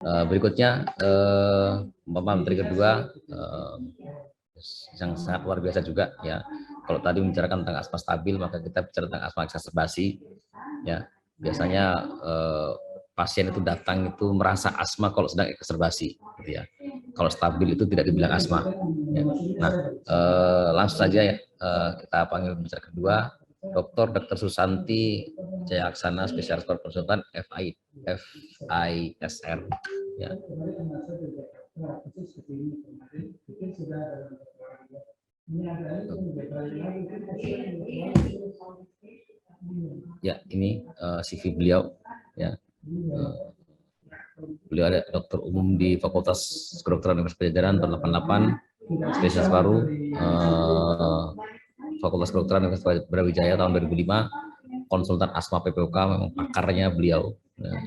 Berikutnya, menteri kedua yang sangat luar biasa juga ya. Kalau tadi membicarakan tentang asma stabil, maka kita bicara tentang asma eksaserbasi ya. Biasanya pasien itu datang itu merasa asma kalau sedang eksaserbasi gitu ya. Kalau stabil itu tidak dibilang asma ya. Nah, langsung saja ya, kita panggil pembicara kedua, Dr. Susanti Jayaksana, spesialis konsultan FISR ya. Ya, ini CV beliau ya. Beliau ada dokter umum di Fakultas Kedokteran Universitas Pajajaran tahun 88, spesialis paru Fakultas Kedokteran Universitas Brawijaya tahun 2005, konsultan asma PPOK, memang pakarnya beliau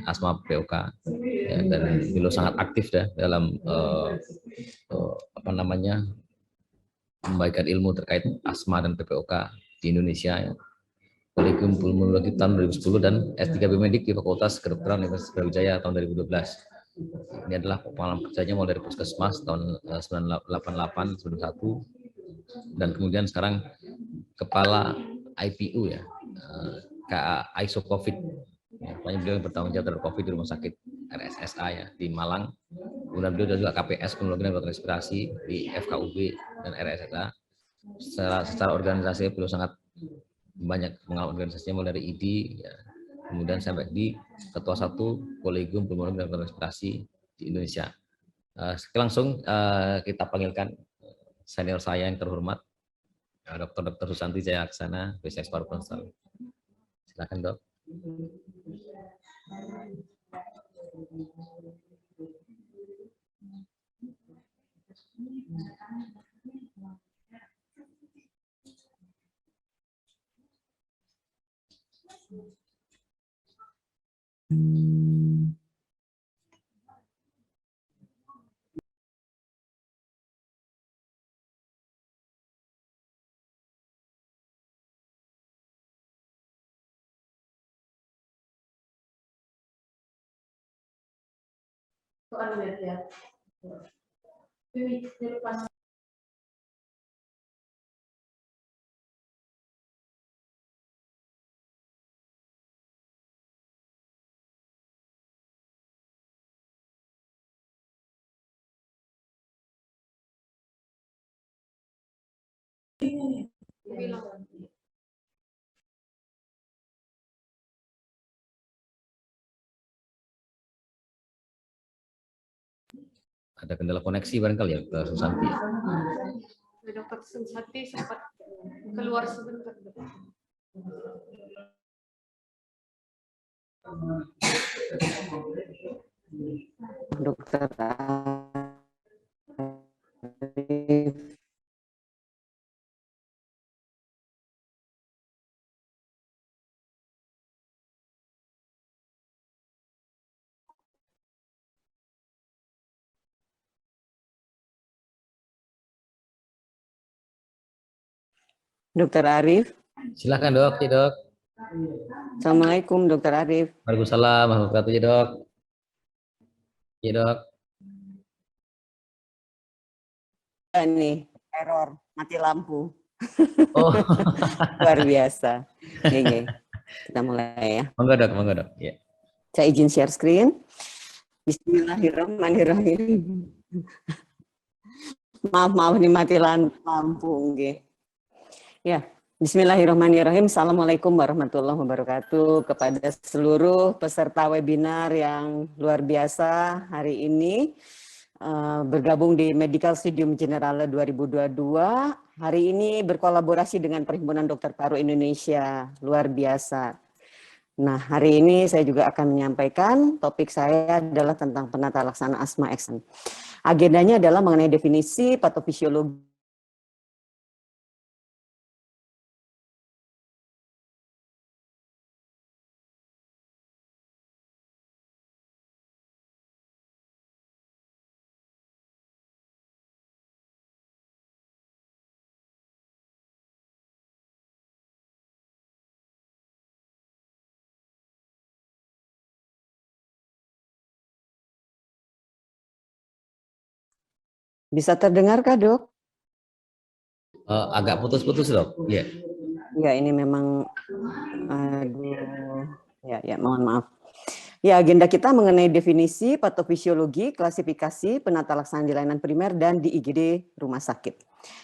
asma PPOK ya, dan beliau sangat aktif ya dalam apa namanya, memberikan ilmu terkait asma dan PPOK di Indonesia ya. Kolegium Pulmonologi tahun 2010 dan S3 Biomedik di Fakultas Kedokteran Universitas Brawijaya tahun 2012. Ini adalah pengalaman kerjanya mulai dari Puskesmas tahun 1988 91 dan kemudian sekarang kepala IPU ya, KA ISO COVID. Ya, beliau yang bertanggung jawab terhadap COVID di Rumah Sakit RSSA ya di Malang. Kemudian beliau juga KPS Pulmonologi dan Respirasi di FKUB dan RSSA. Secara organisasi beliau sangat banyak pengalaman organisasinya, mulai dari ID ya, kemudian sampai di ketua satu Kolegium Pulmonologi dan Respirasi di Indonesia. Langsung kita panggilkan senior saya yang terhormat, Dr. Susanti Jayaksana, spesialis paru konsul. Silakan, Dok. Ada kendala koneksi barangkali ya, Dr. Susanti. Dr. Susanti sempat keluar sebentar. Dokter Dokter Arif. Silakan, Dok. Ya, Dok. Assalamualaikum, Dokter Arif. Waalaikumsalam warahmatullahi wabarakatuh, ya, Dok. Ya, Dok. Ini error, mati lampu. Oh. Luar biasa. Oke, kita mulai ya. Monggo, Dok, monggo, Dok. Ya. Saya izin share screen. Bismillahirrahmanirrahim. Maaf nih mati lampu. Okay. Ya, Bismillahirrahmanirrahim. Assalamualaikum warahmatullahi wabarakatuh kepada seluruh peserta webinar yang luar biasa hari ini. Bergabung di Medical Studium Generale 2022. Hari ini berkolaborasi dengan Perhimpunan Dokter Paru Indonesia, luar biasa. Nah, hari ini saya juga akan menyampaikan topik saya adalah tentang penata laksana asma eksen. Agendanya adalah mengenai definisi patofisiologi Bisa terdengar kah, Dok? Agak putus-putus dok. Ya. Ya, ini memang, aduh, ya, mohon maaf. Ya, agenda kita mengenai definisi, patofisiologi, klasifikasi, penata laksanaan di layanan primer, dan di IGD rumah sakit.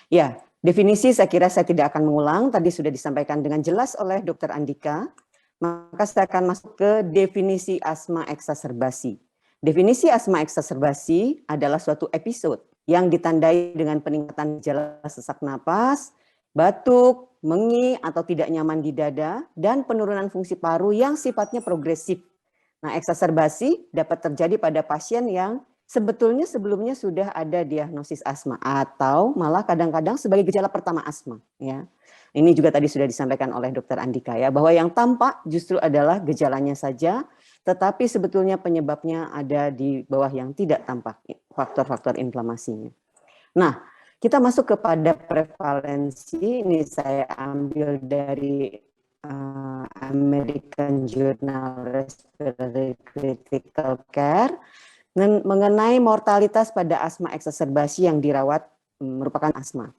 Ya, definisi saya kira saya tidak akan mengulang, tadi sudah disampaikan dengan jelas oleh Dr. Andika, maka saya akan masuk ke definisi asma eksaserbasi. Definisi asma eksaserbasi adalah suatu episode yang ditandai dengan peningkatan gejala sesak napas, batuk, mengi atau tidak nyaman di dada, dan penurunan fungsi paru yang sifatnya progresif. Nah, eksaserbasi dapat terjadi pada pasien yang sebetulnya sebelumnya sudah ada diagnosis asma atau malah kadang-kadang sebagai gejala pertama asma. Ya, ini juga tadi sudah disampaikan oleh Dr. Andika ya, bahwa yang tampak justru adalah gejalanya saja, tetapi sebetulnya penyebabnya ada di bawah yang tidak tampak, faktor-faktor inflamasinya. Nah, kita masuk kepada prevalensi. Ini saya ambil dari American Journal Respiratory Critical Care mengenai mortalitas pada asma eksaserbasi yang dirawat merupakan asma.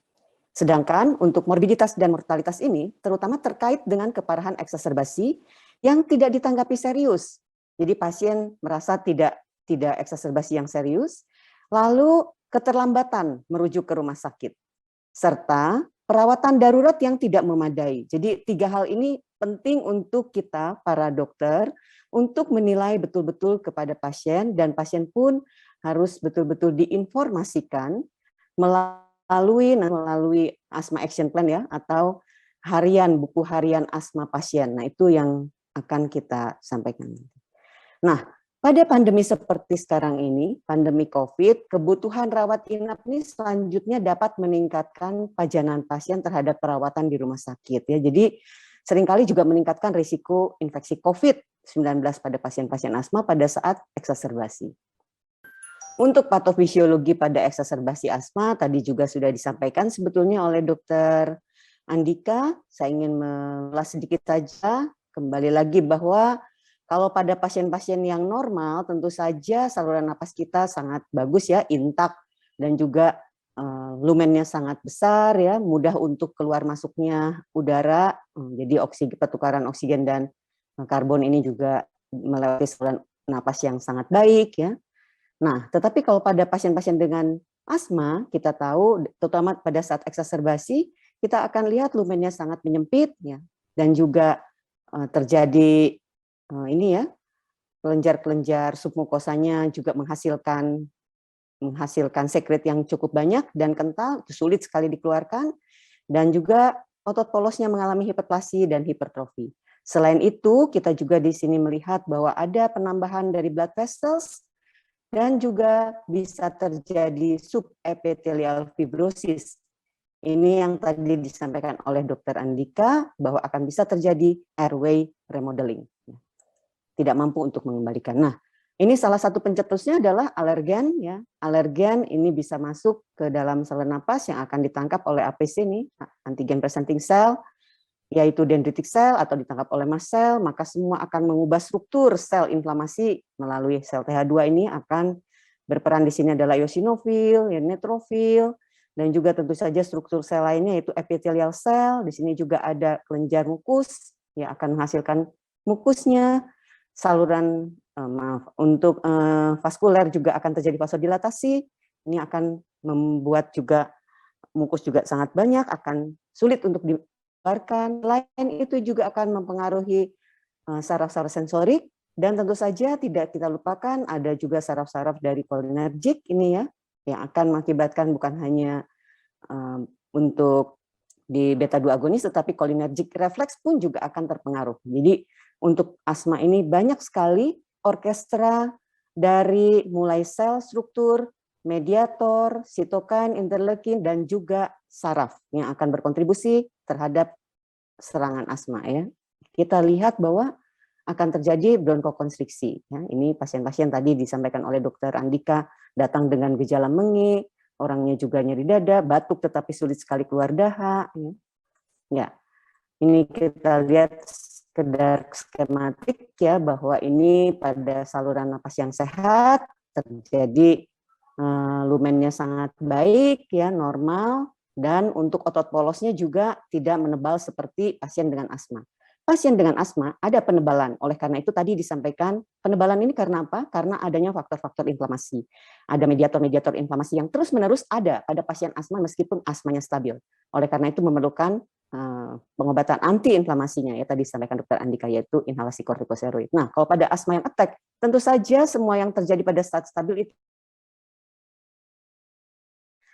Sedangkan untuk morbiditas dan mortalitas ini terutama terkait dengan keparahan eksaserbasi yang tidak ditanggapi serius. Jadi pasien merasa tidak eksaserbasi yang serius, lalu keterlambatan merujuk ke rumah sakit, serta perawatan darurat yang tidak memadai. Jadi 3 hal ini penting untuk kita para dokter untuk menilai betul-betul kepada pasien, dan pasien pun harus betul-betul diinformasikan melalui asma action plan ya, atau buku harian asma pasien. Nah, itu yang akan kita sampaikan. Nah, pada pandemi seperti sekarang ini, pandemi COVID, kebutuhan rawat inap ini selanjutnya dapat meningkatkan pajanan pasien terhadap perawatan di rumah sakit ya. Jadi seringkali juga meningkatkan risiko infeksi COVID-19 pada pasien-pasien asma pada saat eksaserbasi. Untuk patofisiologi pada eksaserbasi asma tadi juga sudah disampaikan sebetulnya oleh Dr. Andika. Saya ingin mengulas sedikit saja, kembali lagi bahwa kalau pada pasien-pasien yang normal, tentu saja saluran napas kita sangat bagus ya, intak, dan juga lumennya sangat besar ya, mudah untuk keluar masuknya udara. Jadi pertukaran oksigen dan karbon ini juga melewati saluran napas yang sangat baik ya. Nah, tetapi kalau pada pasien-pasien dengan asma, kita tahu terutama pada saat eksaserbasi, kita akan lihat lumennya sangat menyempit ya, dan juga terjadi ini ya, kelenjar-kelenjar submukosanya juga menghasilkan sekret yang cukup banyak dan kental, sulit sekali dikeluarkan, dan juga otot polosnya mengalami hiperplasi dan hipertrofi. Selain itu, kita juga di sini melihat bahwa ada penambahan dari blood vessels dan juga bisa terjadi subepithelial fibrosis. Ini yang tadi disampaikan oleh Dr. Andika bahwa akan bisa terjadi airway remodeling. Tidak mampu untuk mengembalikan. Nah, ini salah satu pencetusnya adalah alergen ya. Alergen ini bisa masuk ke dalam saluran napas yang akan ditangkap oleh APC nih, antigen presenting cell, yaitu dendritic cell atau ditangkap oleh mast cell, maka semua akan mengubah struktur sel inflamasi melalui sel TH2 ini akan berperan di sini adalah eosinofil, ya, neutrofil, dan juga tentu saja struktur sel lainnya yaitu epithelial cell. Di sini juga ada kelenjar mukus yang akan menghasilkan mukusnya. Saluran untuk vaskuler juga akan terjadi vasodilatasi. Ini akan membuat juga mukus juga sangat banyak, akan sulit untuk dikeluarkan. Lain itu juga akan mempengaruhi saraf-saraf sensorik, dan tentu saja tidak kita lupakan ada juga saraf-saraf dari kolinergik ini ya, yang akan mengakibatkan bukan hanya untuk di beta 2 agonis, tetapi kolinergik refleks pun juga akan terpengaruh. Jadi untuk asma ini banyak sekali orkestra dari mulai sel, struktur, mediator, sitokin, interleukin, dan juga saraf yang akan berkontribusi terhadap serangan asma ya. Kita lihat bahwa akan terjadi bronkokonstriksi. Ya. Ini pasien-pasien tadi disampaikan oleh Dr. Andika datang dengan gejala mengi, orangnya juga nyeri dada, batuk tetapi sulit sekali keluar dahak. Ya, ini kita lihat sekedar skematik ya, bahwa ini pada saluran napas yang sehat terjadi lumennya sangat baik ya, normal, dan untuk otot polosnya juga tidak menebal seperti pasien dengan asma. Pasien dengan asma ada penebalan, oleh karena itu tadi disampaikan penebalan ini karena apa? Karena adanya faktor-faktor inflamasi. Ada mediator-mediator inflamasi yang terus-menerus ada pada pasien asma meskipun asmanya stabil. Oleh karena itu memerlukan pengobatan anti-inflamasinya ya tadi disampaikan Dr. Andika, yaitu inhalasi kortikosteroid. Nah, kalau pada asma yang attack, tentu saja semua yang terjadi pada saat stabil itu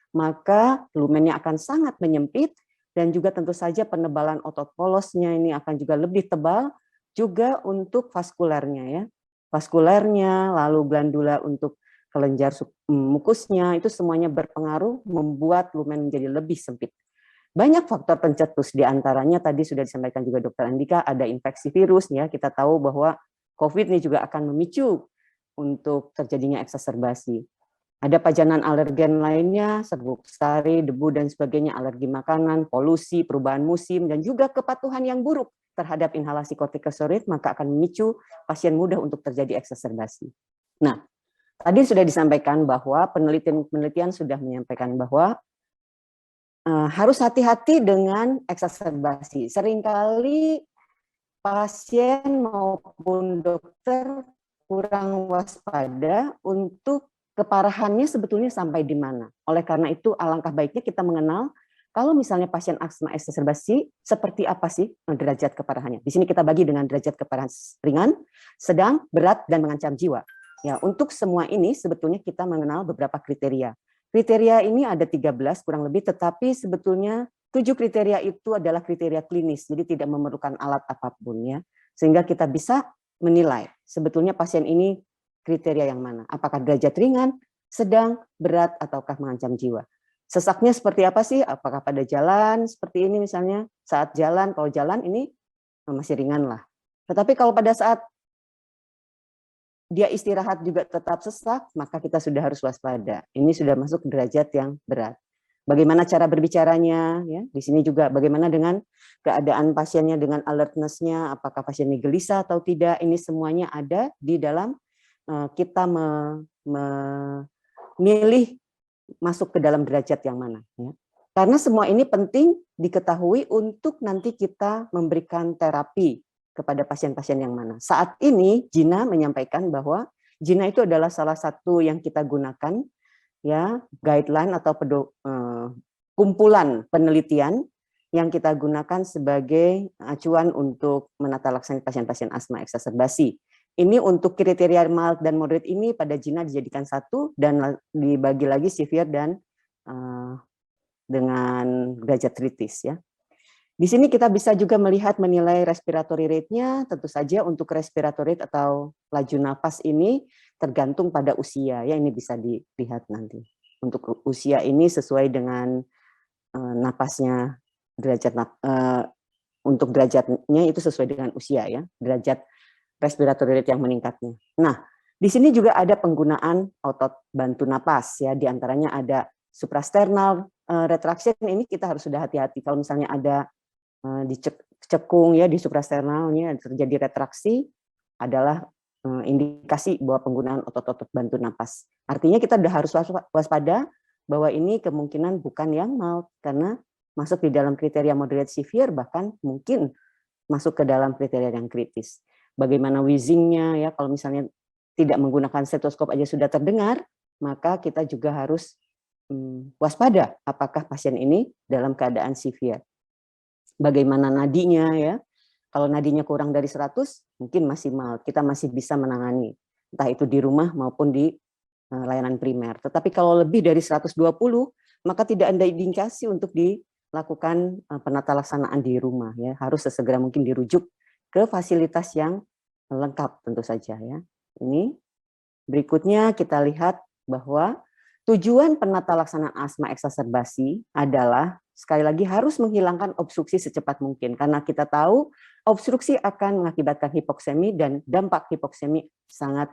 maka lumennya akan sangat menyempit dan juga tentu saja penebalan otot polosnya ini akan juga lebih tebal, juga untuk vaskulernya ya. Vaskulernya, lalu glandula untuk kelenjar mukusnya, itu semuanya berpengaruh membuat lumen menjadi lebih sempit. Banyak faktor pencetus, diantaranya tadi sudah disampaikan juga Dr. Andika, ada infeksi virus ya, kita tahu bahwa COVID ini juga akan memicu untuk terjadinya eksaserbasi. Ada pajanan alergen lainnya, serbuk sari, debu, dan sebagainya, alergi makanan, polusi, perubahan musim, dan juga kepatuhan yang buruk terhadap inhalasi kortikosteroid, maka akan memicu pasien mudah untuk terjadi eksaserbasi. Nah, tadi sudah disampaikan bahwa penelitian sudah menyampaikan bahwa harus hati-hati dengan eksaserbasi. Seringkali pasien maupun dokter kurang waspada untuk keparahannya sebetulnya sampai di mana. Oleh karena itu alangkah baiknya kita mengenal kalau misalnya pasien asma eksaserbasi seperti apa sih derajat keparahannya. Di sini kita bagi dengan derajat keparahan ringan, sedang, berat, dan mengancam jiwa. Ya, untuk semua ini sebetulnya kita mengenal beberapa kriteria. Kriteria ini ada 13 kurang lebih, tetapi sebetulnya 7 kriteria itu adalah kriteria klinis, jadi tidak memerlukan alat apapun ya. Sehingga kita bisa menilai sebetulnya pasien ini kriteria yang mana. Apakah derajat ringan, sedang, berat, ataukah mengancam jiwa. Sesaknya seperti apa sih? Apakah pada jalan seperti ini misalnya, saat jalan, kalau jalan ini masih ringan lah. Tetapi kalau pada saat dia istirahat juga tetap sesak, maka kita sudah harus waspada. Ini sudah masuk derajat yang berat. Bagaimana cara berbicaranya, ya? Di sini juga bagaimana dengan keadaan pasiennya, dengan alertness-nya, apakah pasien ini gelisah atau tidak, ini semuanya ada di dalam kita memilih masuk ke dalam derajat yang mana. Ya. Karena semua ini penting diketahui untuk nanti kita memberikan terapi kepada pasien-pasien yang mana. Saat ini Gina menyampaikan bahwa Gina itu adalah salah satu yang kita gunakan ya, guideline atau kumpulan penelitian yang kita gunakan sebagai acuan untuk menata laksana pasien-pasien asma eksaserbasi. Ini untuk kriteria mild dan moderate ini pada Gina dijadikan satu dan dibagi lagi severe dan dengan derajat kritis ya. Di sini kita bisa juga melihat menilai respiratory rate-nya, tentu saja untuk respiratory rate atau laju nafas ini tergantung pada usia ya, ini bisa dilihat nanti. Untuk usia ini sesuai dengan napasnya, derajat untuk derajatnya itu sesuai dengan usia ya, derajat respiratory rate yang meningkatnya. Nah, di sini juga ada penggunaan otot bantu napas ya, diantaranya ada suprasternal retraction, ini kita harus sudah hati-hati kalau misalnya ada dicekung ya di suprasternalnya terjadi retraksi adalah indikasi bahwa penggunaan otot-otot bantu napas. Artinya kita sudah harus waspada bahwa ini kemungkinan bukan yang mild karena masuk di dalam kriteria moderate severe, bahkan mungkin masuk ke dalam kriteria yang kritis. Bagaimana wheezingnya ya, kalau misalnya tidak menggunakan stetoskop aja sudah terdengar, maka kita juga harus waspada apakah pasien ini dalam keadaan severe. Bagaimana nadinya ya, kalau nadinya kurang dari 100 mungkin masih mild, kita masih bisa menangani entah itu di rumah maupun di layanan primer. Tetapi kalau lebih dari 120 maka tidak ada indikasi untuk dilakukan penata laksanaan di rumah ya, harus sesegera mungkin dirujuk ke fasilitas yang lengkap tentu saja ya. Ini berikutnya kita lihat bahwa tujuan penata laksanaan asma eksaserbasi adalah sekali lagi harus menghilangkan obstruksi secepat mungkin, karena kita tahu obstruksi akan mengakibatkan hipoksemi dan dampak hipoksemi sangat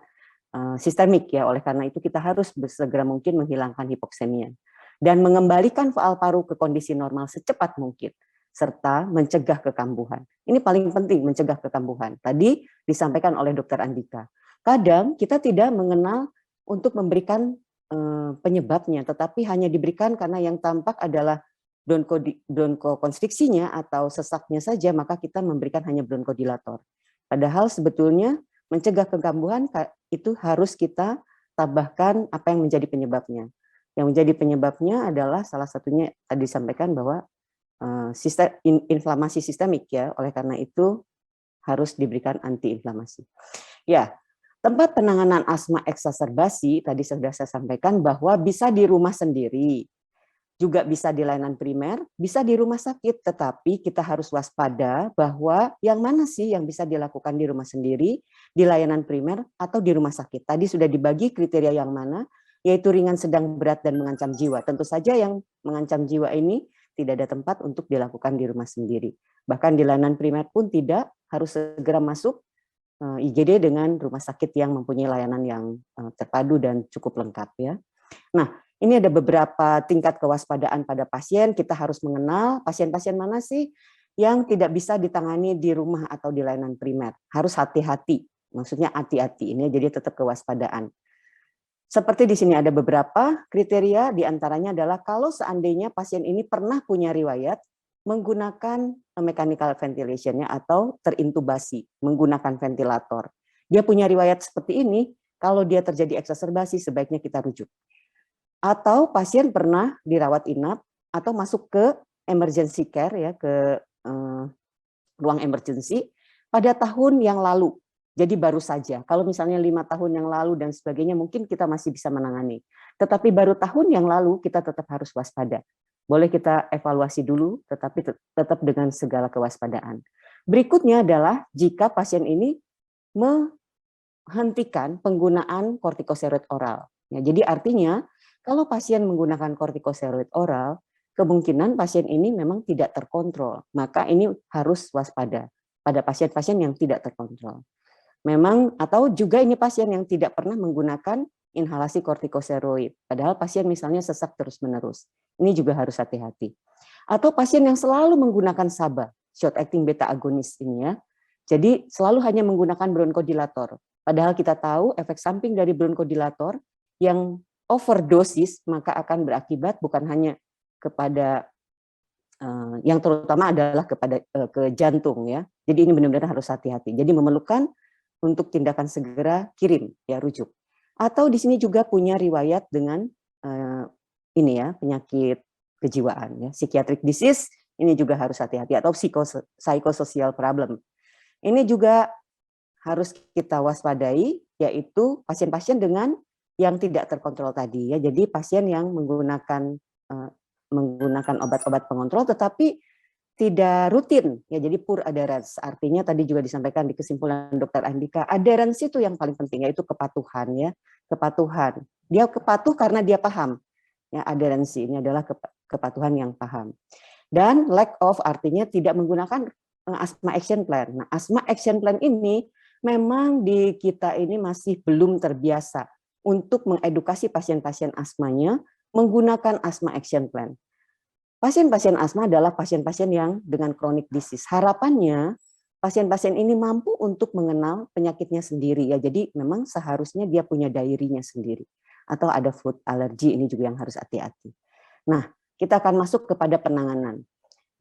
sistemik ya. Oleh karena itu kita harus segera mungkin menghilangkan hipoksemia dan mengembalikan faal paru ke kondisi normal secepat mungkin serta mencegah kekambuhan. Ini paling penting, mencegah kekambuhan. Tadi disampaikan oleh Dr. Andika. Kadang kita tidak mengenal untuk memberikan penyebabnya, tetapi hanya diberikan karena yang tampak adalah bronkokonstriksinya atau sesaknya saja, maka kita memberikan hanya bronkodilator. Padahal sebetulnya mencegah kekambuhan itu harus kita tambahkan apa yang menjadi penyebabnya. Yang menjadi penyebabnya adalah salah satunya tadi disampaikan bahwa inflamasi sistemik ya, oleh karena itu harus diberikan antiinflamasi. Ya, tempat penanganan asma eksaserbasi tadi sudah saya sampaikan bahwa bisa di rumah sendiri, juga bisa di layanan primer, bisa di rumah sakit, tetapi kita harus waspada bahwa yang mana sih yang bisa dilakukan di rumah sendiri, di layanan primer, atau di rumah sakit. Tadi sudah dibagi kriteria yang mana, yaitu ringan, sedang, berat, dan mengancam jiwa. Tentu saja yang mengancam jiwa ini tidak ada tempat untuk dilakukan di rumah sendiri. Bahkan di layanan primer pun tidak, harus segera masuk IGD dengan rumah sakit yang mempunyai layanan yang terpadu dan cukup lengkap ya. Nah, ini ada beberapa tingkat kewaspadaan pada pasien. Kita harus mengenal pasien-pasien mana sih yang tidak bisa ditangani di rumah atau di layanan primer. Harus hati-hati, maksudnya hati-hati. Ini jadi tetap kewaspadaan. Seperti di sini ada beberapa kriteria, diantaranya adalah kalau seandainya pasien ini pernah punya riwayat menggunakan mechanical ventilation-nya atau terintubasi, menggunakan ventilator. Dia punya riwayat seperti ini, kalau dia terjadi eksaserbasi sebaiknya kita rujuk. Atau pasien pernah dirawat inap atau masuk ke emergency care ya, ke ruang emergency pada tahun yang lalu. Jadi baru saja, kalau misalnya 5 tahun yang lalu dan sebagainya mungkin kita masih bisa menangani. Tetapi baru tahun yang lalu kita tetap harus waspada. Boleh kita evaluasi dulu, tetapi tetap dengan segala kewaspadaan. Berikutnya adalah jika pasien ini menghentikan penggunaan kortikosteroid oral. Ya, jadi artinya kalau pasien menggunakan kortikosteroid oral, kemungkinan pasien ini memang tidak terkontrol. Maka ini harus waspada pada pasien-pasien yang tidak terkontrol. Memang atau juga ini pasien yang tidak pernah menggunakan inhalasi kortikosteroid, padahal pasien misalnya sesak terus-menerus. Ini juga harus hati-hati. Atau pasien yang selalu menggunakan SABA, short acting beta agonis ini ya. Jadi selalu hanya menggunakan bronkodilator. Padahal kita tahu efek samping dari bronkodilator yang overdosis maka akan berakibat bukan hanya kepada yang terutama adalah kepada ke jantung ya. Jadi ini benar-benar harus hati-hati. Jadi memerlukan untuk tindakan segera kirim ya, rujuk. Atau di sini juga punya riwayat dengan ini ya, penyakit kejiwaan ya, psychiatric disease, ini juga harus hati-hati, atau psychosocial problem. Ini juga harus kita waspadai, yaitu pasien-pasien dengan yang tidak terkontrol tadi ya. Jadi pasien yang menggunakan obat-obat pengontrol tetapi tidak rutin ya, jadi poor adherence. Artinya tadi juga disampaikan di kesimpulan Dr. Andika, adherence itu yang paling penting, yaitu kepatuhan ya, kepatuhan. Dia kepatuh karena dia paham. Ya, adherence ini adalah kepatuhan yang paham. Dan lack of artinya tidak menggunakan asthma action plan. Nah, asthma action plan ini memang di kita ini masih belum terbiasa untuk mengedukasi pasien-pasien asmanya menggunakan asthma action plan. Pasien-pasien asma adalah pasien-pasien yang dengan chronic disease. Harapannya pasien-pasien ini mampu untuk mengenal penyakitnya sendiri ya. Jadi memang seharusnya dia punya diary-nya sendiri. Atau ada food allergy, ini juga yang harus hati-hati. Nah, kita akan masuk kepada penanganan.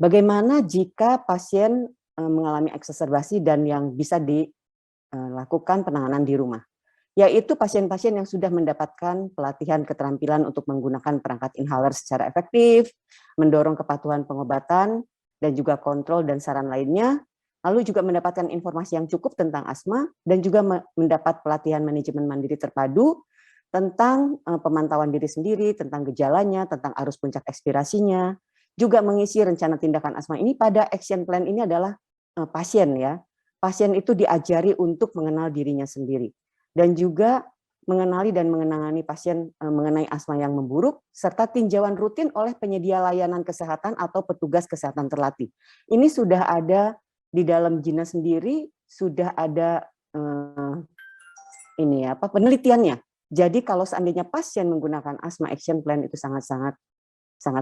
Bagaimana jika pasien mengalami eksaserbasi dan yang bisa dilakukan penanganan di rumah? Yaitu pasien-pasien yang sudah mendapatkan pelatihan keterampilan untuk menggunakan perangkat inhaler secara efektif, mendorong kepatuhan pengobatan, dan juga kontrol dan saran lainnya, lalu juga mendapatkan informasi yang cukup tentang asma, dan juga mendapat pelatihan manajemen mandiri terpadu, tentang pemantauan diri sendiri, tentang gejalanya, tentang arus puncak ekspirasinya, juga mengisi rencana tindakan asma ini pada action plan ini adalah pasien ya. Pasien itu diajari untuk mengenal dirinya sendiri. Dan juga mengenali dan mengenangani pasien mengenai asma yang memburuk, serta tinjauan rutin oleh penyedia layanan kesehatan atau petugas kesehatan terlatih. Ini sudah ada di dalam JINA sendiri, sudah ada ini apa penelitiannya. Jadi kalau seandainya pasien menggunakan asma action plan itu sangat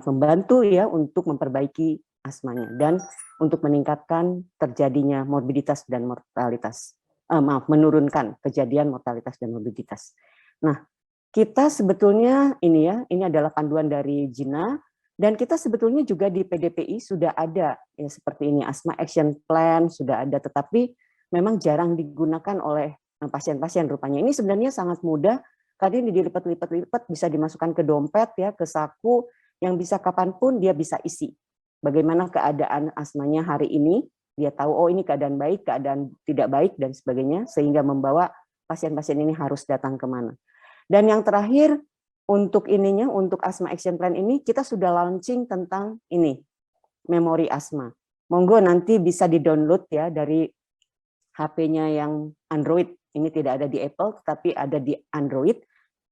membantu ya untuk memperbaiki asmanya dan untuk meningkatkan terjadinya morbiditas dan mortalitas. Menurunkan kejadian mortalitas dan morbiditas. Nah, kita sebetulnya ini adalah panduan dari Gina, dan kita sebetulnya juga di PDPI sudah ada ya seperti ini, asthma action plan sudah ada, tetapi memang jarang digunakan oleh pasien-pasien rupanya. Ini sebenarnya sangat mudah, karena ini dilipat-lipat bisa dimasukkan ke dompet ya, ke saku yang bisa kapanpun dia bisa isi. Bagaimana keadaan asmanya hari ini, dia tahu oh ini keadaan baik, keadaan tidak baik dan sebagainya, sehingga membawa pasien-pasien ini harus datang kemana. Dan yang terakhir untuk untuk asthma action plan ini kita sudah launching tentang ini, memori asma. Monggo nanti bisa di-download ya dari HP-nya yang Android. Ini tidak ada di Apple, tetapi ada di Android.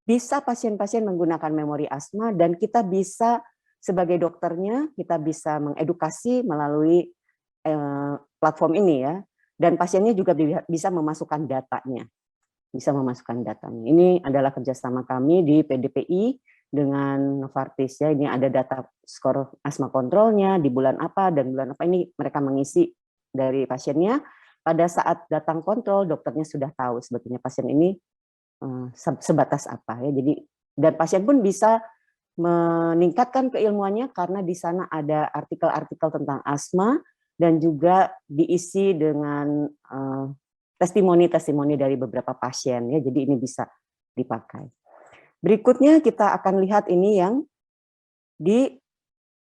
Bisa pasien-pasien menggunakan memori asma dan kita bisa sebagai dokternya, kita bisa mengedukasi melalui platform ini ya. Dan pasiennya juga bisa memasukkan datanya. Ini adalah kerjasama kami di PDPI dengan Novartis ya. Ini ada data skor asma kontrolnya di bulan apa dan bulan apa, ini mereka mengisi dari pasiennya. Pada saat datang kontrol, dokternya sudah tahu sebetulnya pasien ini sebatas apa ya. Jadi dan pasien pun bisa meningkatkan keilmuannya karena di sana ada artikel-artikel tentang asma dan juga diisi dengan testimoni dari beberapa pasien ya, jadi ini bisa dipakai. Berikutnya kita akan lihat ini yang di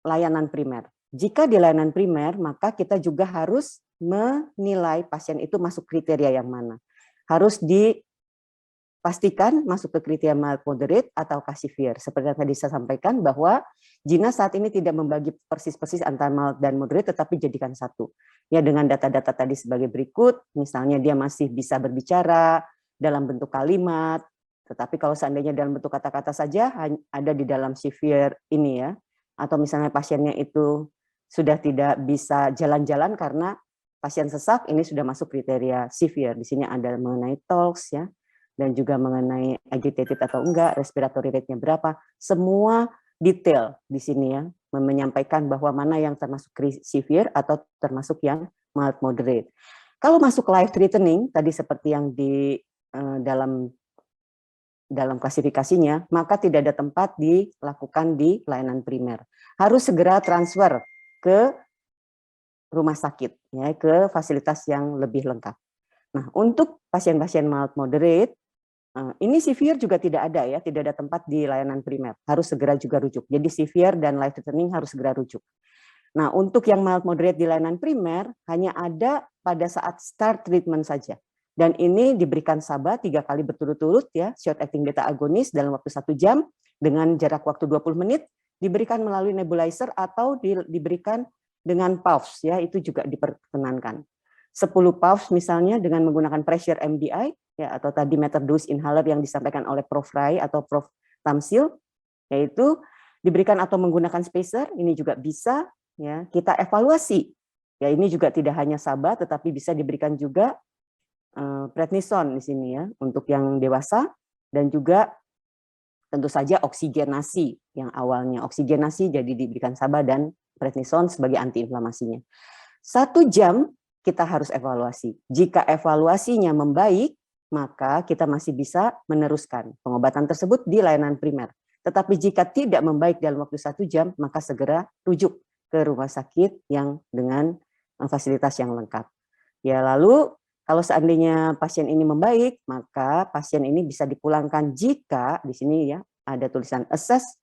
layanan primer. Jika di layanan primer, maka kita juga harus menilai pasien itu masuk kriteria yang mana. Harus dipastikan masuk ke kriteria mild moderate atau severe. Seperti yang tadi saya sampaikan bahwa Gina saat ini tidak membagi persis antara mild dan moderate, tetapi jadikan satu. Ya, dengan data-data tadi sebagai berikut, misalnya dia masih bisa berbicara dalam bentuk kalimat, tetapi kalau seandainya dalam bentuk kata-kata saja ada di dalam severe ini ya, atau misalnya pasiennya itu sudah tidak bisa jalan-jalan karena pasien sesak, ini sudah masuk kriteria severe. Di sini ada mengenai talks ya, dan juga mengenai agitated atau enggak, respiratory rate-nya berapa, semua detail di sini ya, menyampaikan bahwa mana yang termasuk severe atau termasuk yang mild moderate. Kalau masuk life threatening tadi seperti yang di dalam klasifikasinya, maka tidak ada tempat dilakukan di layanan primer. Harus segera transfer ke rumah sakit ya, ke fasilitas yang lebih lengkap. Nah, untuk pasien-pasien mild moderate ini severe juga tidak ada ya, tidak ada tempat di layanan primer, harus segera juga rujuk. Jadi severe dan life threatening harus segera rujuk. Nah, untuk yang mild moderate di layanan primer hanya ada pada saat start treatment saja. Dan ini diberikan SABA 3 kali berturut-turut ya, short acting beta agonis dalam waktu 1 jam dengan jarak waktu 20 menit, diberikan melalui nebulizer atau diberikan dengan puffs ya, itu juga diperkenankan. 10 puffs misalnya dengan menggunakan pressure MDI ya, atau tadi meter dose inhaler yang disampaikan oleh Prof. Rai atau Prof. Tamsil, yaitu diberikan atau menggunakan spacer, ini juga bisa ya. Kita evaluasi ya, ini juga tidak hanya SABA tetapi bisa diberikan juga prednison di sini ya untuk yang dewasa, dan juga tentu saja oksigenasi yang awalnya oksigenasi jadi diberikan SABA dan prednison sebagai antiinflamasinya. 1 jam kita harus evaluasi. Jika evaluasinya membaik, maka kita masih bisa meneruskan pengobatan tersebut di layanan primer. Tetapi jika tidak membaik dalam waktu 1 jam, maka segera rujuk ke rumah sakit yang dengan fasilitas yang lengkap. Ya, lalu kalau seandainya pasien ini membaik, maka pasien ini bisa dipulangkan jika di sini ya ada tulisan assess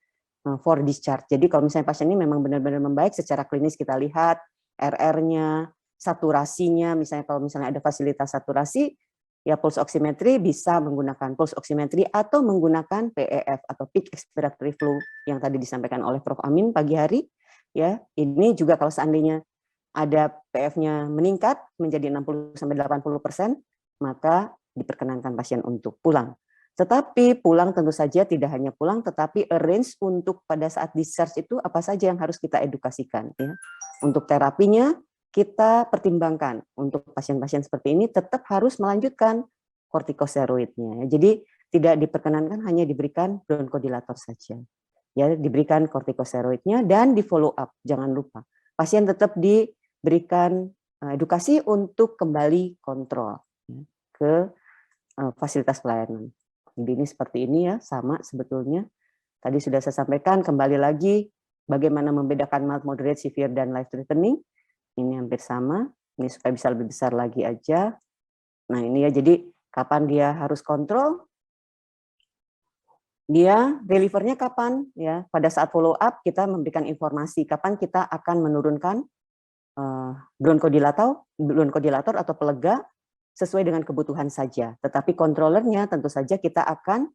for discharge. Jadi kalau misalnya pasien ini memang benar-benar membaik secara klinis, kita lihat RR-nya, saturasinya, misalnya kalau misalnya ada fasilitas saturasi, ya pulse oximetry bisa menggunakan pulse oximetry atau menggunakan PEF atau peak expiratory flow yang tadi disampaikan oleh Prof. Amin pagi hari. Ya, ini juga kalau seandainya ada PF-nya meningkat menjadi 60-80%, maka diperkenankan pasien untuk pulang. Tetapi pulang tentu saja tidak hanya pulang, tetapi arrange untuk pada saat discharge itu apa saja yang harus kita edukasikan. Ya. Untuk terapinya, kita pertimbangkan untuk pasien-pasien seperti ini tetap harus melanjutkan kortikosteroidnya. Jadi tidak diperkenankan hanya diberikan bronkodilator saja. Ya, diberikan kortikosteroidnya dan di follow up, jangan lupa. Pasien tetap diberikan edukasi untuk kembali kontrol ya, ke fasilitas pelayanan. Ini seperti ini ya, sama sebetulnya. Tadi sudah saya sampaikan, kembali lagi bagaimana membedakan mild, moderate, severe, dan life threatening. Ini hampir sama. Ini supaya bisa lebih besar lagi aja. Nah ini ya, jadi kapan dia harus kontrol? Dia relievernya kapan? Ya, pada saat follow up kita memberikan informasi kapan kita akan menurunkan bronchodilator atau pelega sesuai dengan kebutuhan saja. Tetapi kontrolernya tentu saja kita akan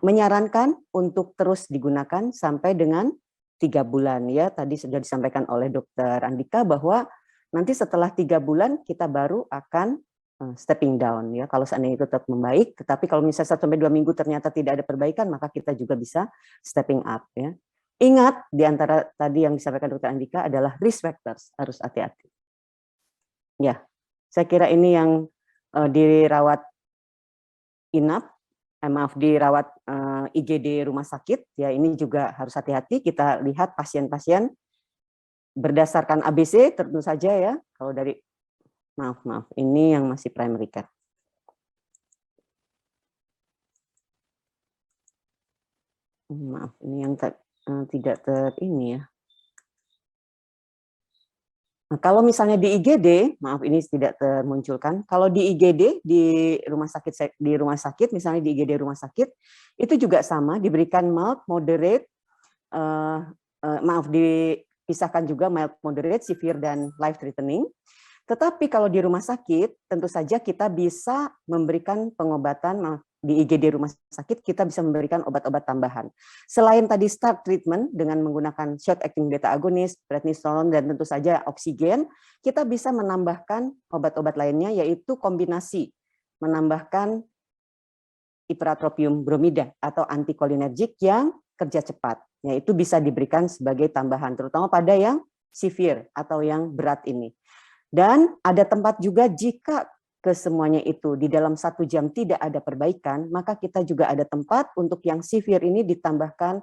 menyarankan untuk terus digunakan sampai dengan 3 bulan ya. Tadi sudah disampaikan oleh Dr. Andika bahwa nanti setelah 3 bulan kita baru akan stepping down ya. Kalau seandainya itu tetap membaik, tetapi kalau misalnya 1 sampai 2 minggu ternyata tidak ada perbaikan, maka kita juga bisa stepping up ya. Ingat, di antara tadi yang disampaikan Dr. Andika adalah risk factors, harus hati-hati. Ya, saya kira ini yang dirawat inap, dirawat IGD rumah sakit, ya ini juga harus hati-hati. Kita lihat pasien-pasien berdasarkan ABC tentu saja ya. Kalau dari maaf, ini yang masih primary care. Maaf, ini yang tidak ini ya. Nah, kalau misalnya di IGD, maaf ini tidak termunculkan. Kalau di IGD di rumah sakit misalnya di IGD rumah sakit itu juga sama, diberikan mild, moderate, dipisahkan juga mild, moderate, severe dan life threatening. Tetapi kalau di rumah sakit tentu saja kita bisa memberikan pengobatan di IGD rumah sakit, kita bisa memberikan obat-obat tambahan. Selain tadi start treatment dengan menggunakan short acting beta agonis, prednisolon, dan tentu saja oksigen, kita bisa menambahkan obat-obat lainnya, yaitu kombinasi menambahkan ipratropium bromida atau antikolinergik yang kerja cepat. Yaitu bisa diberikan sebagai tambahan, terutama pada yang severe atau yang berat ini. Dan ada tempat juga jika kesemuanya itu di dalam 1 jam tidak ada perbaikan, maka kita juga ada tempat untuk yang severe ini ditambahkan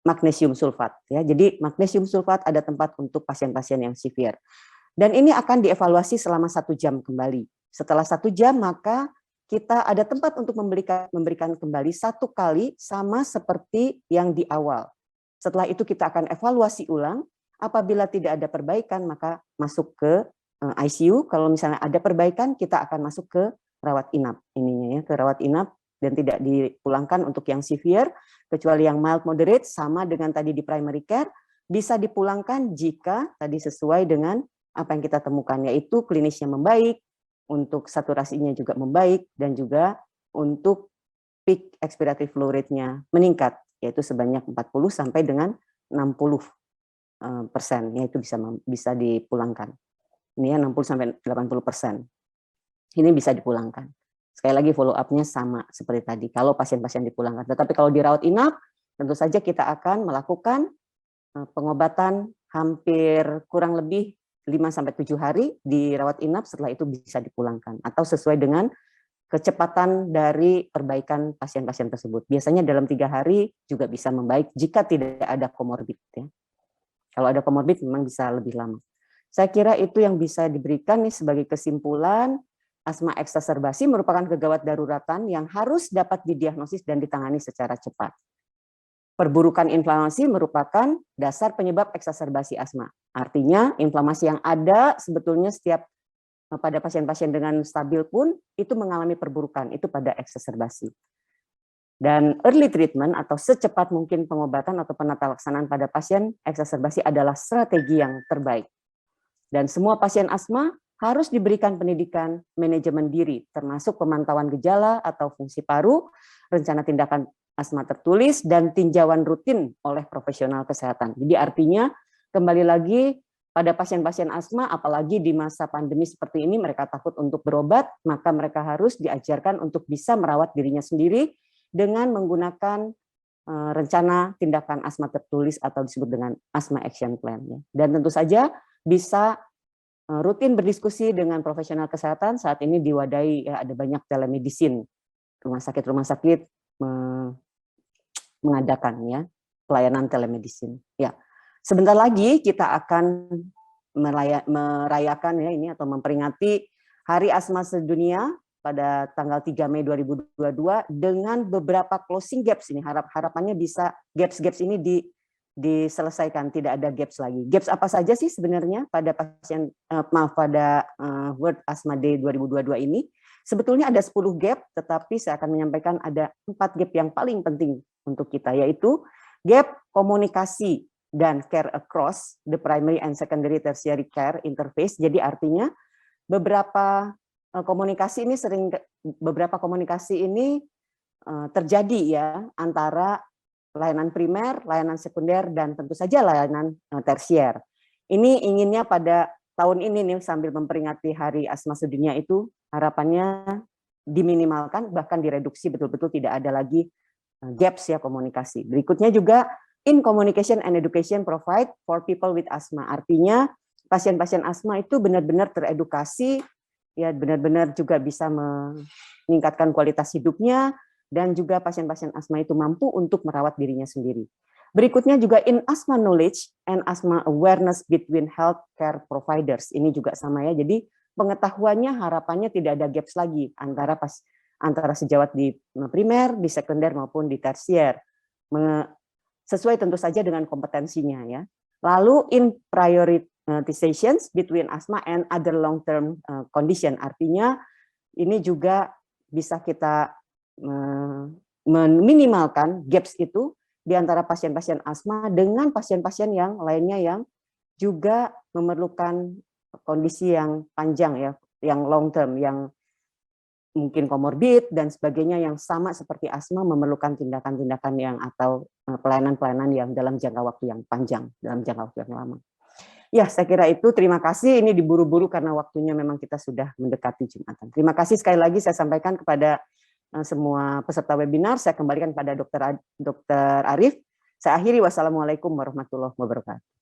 magnesium sulfat. Ya. Jadi magnesium sulfat ada tempat untuk pasien-pasien yang severe. Dan ini akan dievaluasi selama 1 jam kembali. Setelah 1 jam maka kita ada tempat untuk memberikan kembali 1 kali sama seperti yang di awal. Setelah itu kita akan evaluasi ulang. Apabila tidak ada perbaikan maka masuk ke ICU. Kalau misalnya ada perbaikan kita akan masuk ke rawat inap ininya ya, ke rawat inap dan tidak dipulangkan untuk yang severe, kecuali yang mild moderate sama dengan tadi di primary care bisa dipulangkan jika tadi sesuai dengan apa yang kita temukan, yaitu klinisnya membaik, untuk saturasinya juga membaik dan juga untuk peak expiratory flow rate-nya meningkat, yaitu sebanyak 40 sampai dengan 60%, yaitu bisa dipulangkan. Ini ya 60 sampai 80%. Ini bisa dipulangkan. Sekali lagi follow up-nya sama seperti tadi kalau pasien-pasien dipulangkan. Tetapi kalau dirawat inap, tentu saja kita akan melakukan pengobatan hampir kurang lebih 5 sampai 7 hari dirawat inap, setelah itu bisa dipulangkan atau sesuai dengan kecepatan dari perbaikan pasien-pasien tersebut. Biasanya dalam 3 hari juga bisa membaik jika tidak ada komorbid ya. Kalau ada komorbid memang bisa lebih lama. Saya kira itu yang bisa diberikan nih sebagai kesimpulan. Asma eksaserbasi merupakan kegawat daruratan yang harus dapat didiagnosis dan ditangani secara cepat. Perburukan inflamasi merupakan dasar penyebab eksaserbasi asma. Artinya inflamasi yang ada sebetulnya setiap pada pasien-pasien dengan stabil pun itu mengalami perburukan, itu pada eksaserbasi. Dan early treatment atau secepat mungkin pengobatan atau penata laksanaan pada pasien eksaserbasi adalah strategi yang terbaik. Dan semua pasien asma harus diberikan pendidikan manajemen diri, termasuk pemantauan gejala atau fungsi paru, rencana tindakan asma tertulis, dan tinjauan rutin oleh profesional kesehatan. Jadi artinya kembali lagi pada pasien-pasien asma, apalagi di masa pandemi seperti ini, mereka takut untuk berobat, maka mereka harus diajarkan untuk bisa merawat dirinya sendiri dengan menggunakan rencana tindakan asma tertulis atau disebut dengan asma action plan. Dan tentu saja bisa rutin berdiskusi dengan profesional kesehatan. Saat ini diwadahi ya, ada banyak telemedicine, rumah sakit mengadakan ya pelayanan telemedicine. Ya, sebentar lagi kita akan merayakan ya ini atau memperingati Hari Asma Sedunia pada tanggal 3 Mei 2022 dengan beberapa closing gaps ini. Harapannya bisa gaps-gaps ini diselesaikan, tidak ada gaps lagi. Gaps apa saja sih sebenarnya pada pada World Asthma Day 2022 ini? Sebetulnya ada 10 gap, tetapi saya akan menyampaikan ada 4 gap yang paling penting untuk kita, yaitu gap komunikasi dan care across the primary and secondary tertiary care interface. Jadi artinya beberapa komunikasi ini terjadi ya antara layanan primer, layanan sekunder, dan tentu saja layanan tersier. Ini inginnya pada tahun ini nih sambil memperingati Hari Asma Sedunia itu harapannya diminimalkan, bahkan direduksi betul-betul tidak ada lagi gaps ya komunikasi. Berikutnya juga in communication and education provide for people with asthma. Artinya pasien-pasien asma itu benar-benar teredukasi, ya benar-benar juga bisa meningkatkan kualitas hidupnya, dan juga pasien-pasien asma itu mampu untuk merawat dirinya sendiri. Berikutnya juga in asthma knowledge and asthma awareness between healthcare providers. Ini juga sama ya, jadi pengetahuannya harapannya tidak ada gaps lagi antara sejawat di primer, di sekunder maupun di tersier. Sesuai tentu saja dengan kompetensinya ya. Lalu in prioritizations between asthma and other long term condition. Artinya ini juga bisa kita meminimalkan gaps itu di antara pasien-pasien asma dengan pasien-pasien yang lainnya yang juga memerlukan kondisi yang panjang ya, yang long term, yang mungkin komorbid dan sebagainya yang sama seperti asma memerlukan tindakan-tindakan yang atau pelayanan-pelayanan yang dalam jangka waktu yang panjang, dalam jangka waktu yang lama. Ya, saya kira itu. Terima kasih. Ini diburu-buru karena waktunya memang kita sudah mendekati Jumatan. Terima kasih sekali lagi saya sampaikan kepada semua peserta webinar. Saya kembalikan pada Dr. Arif. Saya akhiri. Wassalamualaikum warahmatullahi wabarakatuh.